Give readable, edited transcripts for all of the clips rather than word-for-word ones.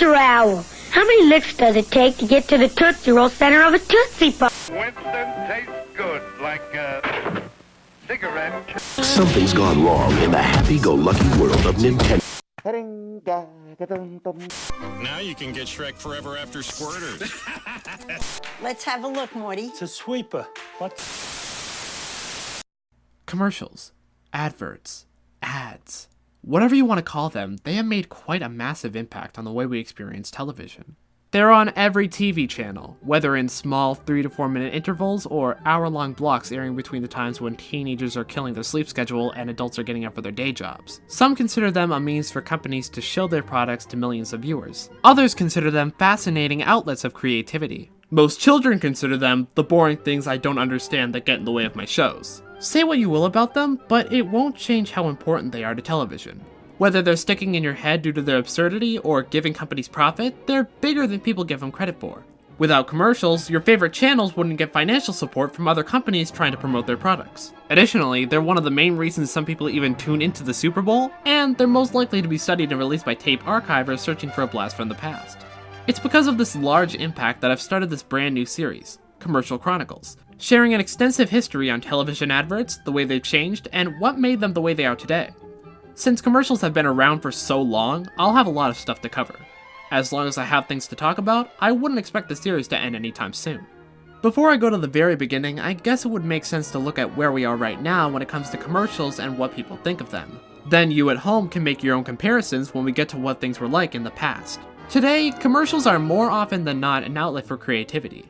Mr. Owl, how many licks does it take to get to the Tootsie Roll center of a Tootsie Pop? Winston tastes good, like a cigarette. Something's gone wrong in the happy-go-lucky world of Nintendo. Now you can get Shrek Forever After Squirters. Let's have a look, Morty. It's a sweeper. What? Commercials, adverts, ads, whatever you want to call them, they have made quite a massive impact on the way we experience television. They're on every TV channel, whether in small 3 to 4 minute intervals or hour-long blocks airing between the times when teenagers are killing their sleep schedule and adults are getting up for their day jobs. Some consider them a means for companies to show their products to millions of viewers. Others consider them fascinating outlets of creativity. Most children consider them the boring things I don't understand that get in the way of my shows. Say what you will about them, but it won't change how important they are to television. Whether they're sticking in your head due to their absurdity or giving companies profit, they're bigger than people give them credit for. Without commercials, your favorite channels wouldn't get financial support from other companies trying to promote their products. Additionally, they're one of the main reasons some people even tune into the Super Bowl, and they're most likely to be studied and released by tape archivers searching for a blast from the past. It's because of this large impact that I've started this brand new series, Commercial Chronicles, sharing an extensive history on television adverts, the way they've changed, and what made them the way they are today. Since commercials have been around for so long, I'll have a lot of stuff to cover. As long as I have things to talk about, I wouldn't expect the series to end anytime soon. Before I go to the very beginning, I guess it would make sense to look at where we are right now when it comes to commercials and what people think of them. Then you at home can make your own comparisons when we get to what things were like in the past. Today, commercials are more often than not an outlet for creativity.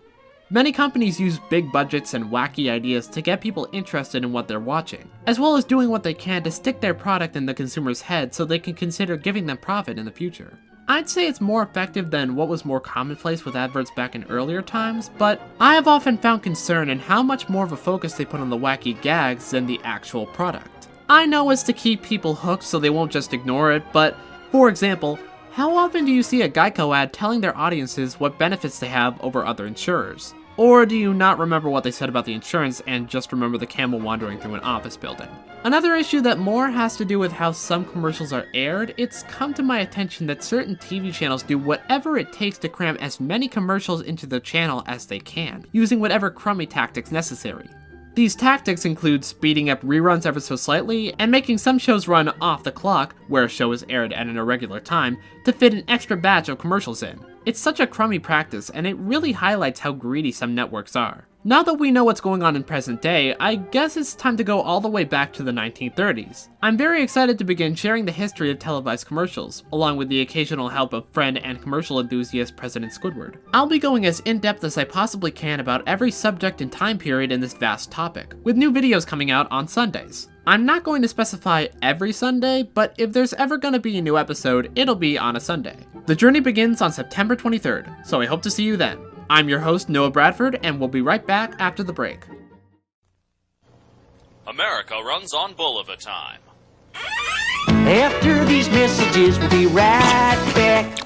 Many companies use big budgets and wacky ideas to get people interested in what they're watching, as well as doing what they can to stick their product in the consumer's head so they can consider giving them profit in the future. I'd say it's more effective than what was more commonplace with adverts back in earlier times, but I have often found concern in how much more of a focus they put on the wacky gags than the actual product. I know it's to keep people hooked so they won't just ignore it, but, for example, how often do you see a Geico ad telling their audiences what benefits they have over other insurers? Or do you not remember what they said about the insurance and just remember the camel wandering through an office building? Another issue that more has to do with how some commercials are aired, it's come to my attention that certain TV channels do whatever it takes to cram as many commercials into the channel as they can, using whatever crummy tactics necessary. These tactics include speeding up reruns ever so slightly, and making some shows run off the clock, where a show is aired at an irregular time, to fit an extra batch of commercials in. It's such a crummy practice, and it really highlights how greedy some networks are. Now that we know what's going on in present day, I guess it's time to go all the way back to the 1930s. I'm very excited to begin sharing the history of televised commercials, along with the occasional help of friend and commercial enthusiast President Squidward. I'll be going as in-depth as I possibly can about every subject and time period in this vast topic, with new videos coming out on Sundays. I'm not going to specify every Sunday, but if there's ever going to be a new episode, it'll be on a Sunday. The journey begins on September 23rd, so I hope to see you then. I'm your host, Noah Bradford, and we'll be right back after the break. America runs on Bolivar time. After these messages, we'll be right back.